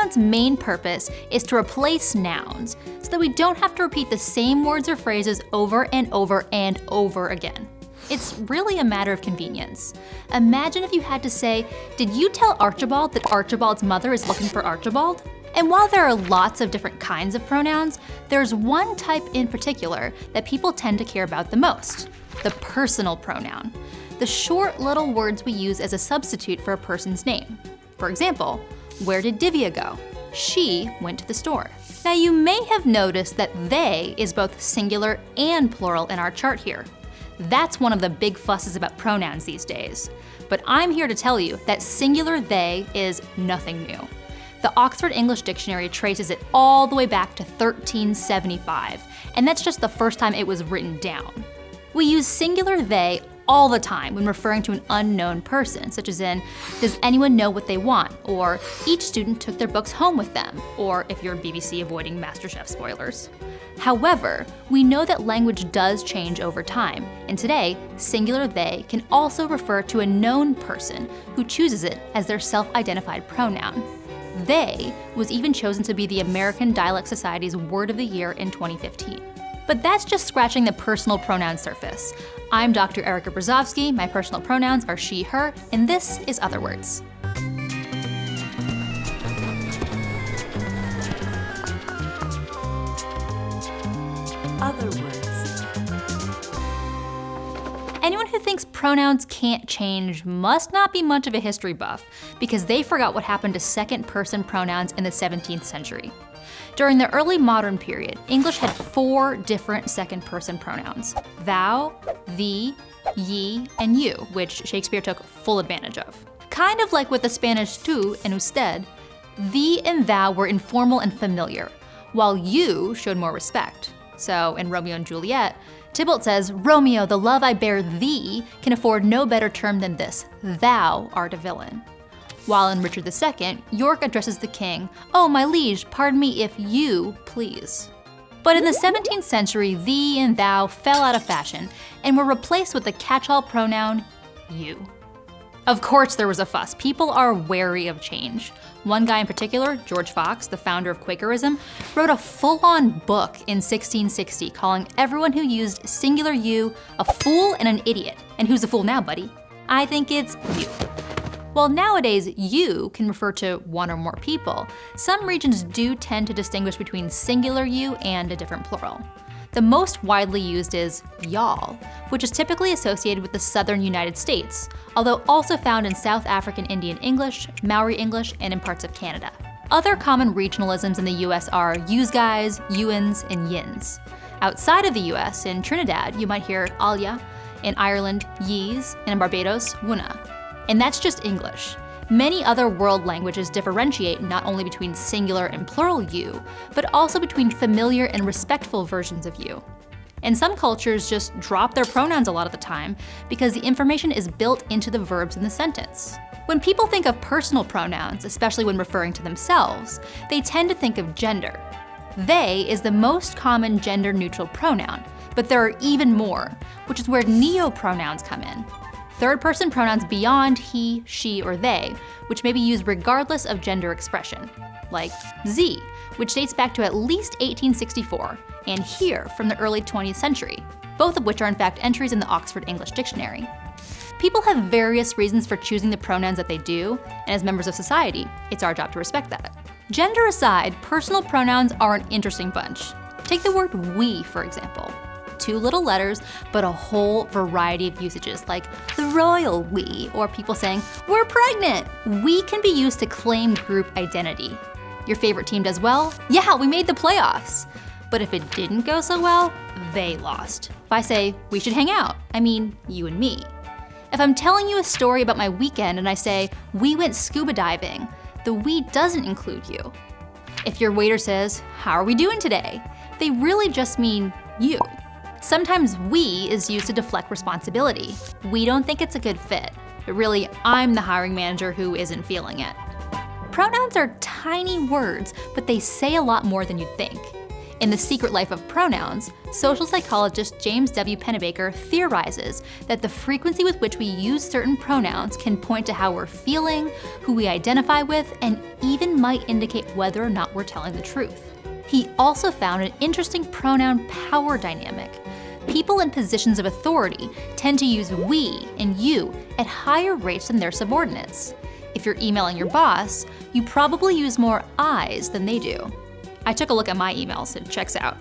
pronouns' main purpose is to replace nouns so that we don't have to repeat the same words or phrases over and over and over again. It's really a matter of convenience. Imagine if you had to say, "Did you tell Archibald that Archibald's mother is looking for Archibald?" And while there are lots of different kinds of pronouns, there's one type in particular that people tend to care about the most: the personal pronoun. The short little words we use as a substitute for a person's name. For example, where did Divya go? She went to the store. Now you may have noticed that they is both singular and plural in our chart here. That's one of the big fusses about pronouns these days. But I'm here to tell you that singular they is nothing new. The Oxford English Dictionary traces it all the way back to 1375, and that's just the first time it was written down. We use singular they all the time when referring to an unknown person, such as in, does anyone know what they want? Or each student took their books home with them, or if you're BBC avoiding MasterChef spoilers. However, we know that language does change over time, and today, singular they can also refer to a known person who chooses it as their self-identified pronoun. They was even chosen to be the American Dialect Society's Word of the Year in 2015. But that's just scratching the personal pronoun surface. I'm Dr. Erica Brozovsky, my personal pronouns are she, her, and this is Otherwords. Otherwords. Anyone who thinks pronouns can't change must not be much of a history buff, because they forgot what happened to second-person pronouns in the 17th century. During the early modern period, English had 4 different second-person pronouns: thou, thee, ye, and you, which Shakespeare took full advantage of. Kind of like with the Spanish tú and usted, thee and thou were informal and familiar, while you showed more respect. So in Romeo and Juliet, Tybalt says, "Romeo, the love I bear thee can afford no better term than this, thou art a villain." While in Richard II, York addresses the king, "Oh, my liege, pardon me if you please." But in the 17th century, thee and thou fell out of fashion and were replaced with the catch-all pronoun you. Of course there was a fuss. People are wary of change. One guy in particular, George Fox, the founder of Quakerism, wrote a full-on book in 1660 calling everyone who used singular you a fool and an idiot. And who's a fool now, buddy? I think it's you. While nowadays you can refer to one or more people, some regions do tend to distinguish between singular you and a different plural. The most widely used is y'all, which is typically associated with the southern United States, although also found in South African Indian English, Maori English, and in parts of Canada. Other common regionalisms in the US are yous guys, youans, and yins. Outside of the US, in Trinidad, you might hear alya, in Ireland, yees, and in Barbados, wuna. And that's just English. Many other world languages differentiate not only between singular and plural you, but also between familiar and respectful versions of you. And some cultures just drop their pronouns a lot of the time because the information is built into the verbs in the sentence. When people think of personal pronouns, especially when referring to themselves, they tend to think of gender. They is the most common gender-neutral pronoun, but there are even more, which is where neopronouns come in. Third-person pronouns beyond he, she, or they, which may be used regardless of gender expression, like Z, which dates back to at least 1864, and here from the early 20th century, both of which are in fact entries in the Oxford English Dictionary. People have various reasons for choosing the pronouns that they do, and as members of society, it's our job to respect that. Gender aside, personal pronouns are an interesting bunch. Take the word we, for example. 2 little letters, but a whole variety of usages, like the royal we, or people saying, "We're pregnant." We can be used to claim group identity. Your favorite team does well? Yeah, we made the playoffs. But if it didn't go so well, they lost. If I say, "We should hang out," I mean you and me. If I'm telling you a story about my weekend and I say, "We went scuba diving," the we doesn't include you. If your waiter says, "How are we doing today?" they really just mean you. Sometimes we is used to deflect responsibility. We don't think it's a good fit, but really I'm the hiring manager who isn't feeling it. Pronouns are tiny words, but they say a lot more than you'd think. In The Secret Life of Pronouns, social psychologist James W. Pennebaker theorizes that the frequency with which we use certain pronouns can point to how we're feeling, who we identify with, and even might indicate whether or not we're telling the truth. He also found an interesting pronoun power dynamic. People in positions of authority tend to use we and you at higher rates than their subordinates. If you're emailing your boss, you probably use more I's than they do. I took a look at my emails, it checks out.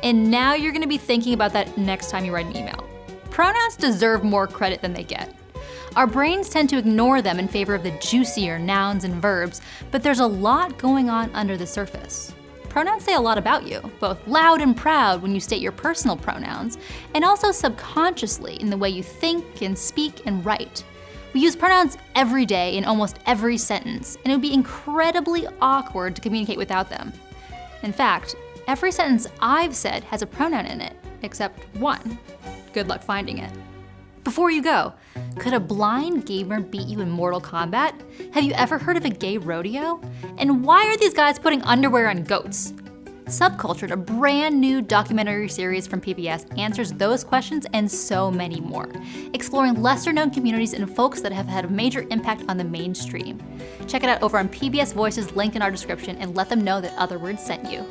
And now you're gonna be thinking about that next time you write an email. Pronouns deserve more credit than they get. Our brains tend to ignore them in favor of the juicier nouns and verbs, but there's a lot going on under the surface. Pronouns say a lot about you, both loud and proud when you state your personal pronouns, and also subconsciously in the way you think and speak and write. We use pronouns every day in almost every sentence, and it would be incredibly awkward to communicate without them. In fact, every sentence I've said has a pronoun in it, except one. Good luck finding it. Before you go, could a blind gamer beat you in Mortal Kombat? Have you ever heard of a gay rodeo? And why are these guys putting underwear on goats? Subcultured, a brand new documentary series from PBS, answers those questions and so many more, exploring lesser-known communities and folks that have had a major impact on the mainstream. Check it out over on PBS Voices, linked in our description, and let them know that Otherwords sent you.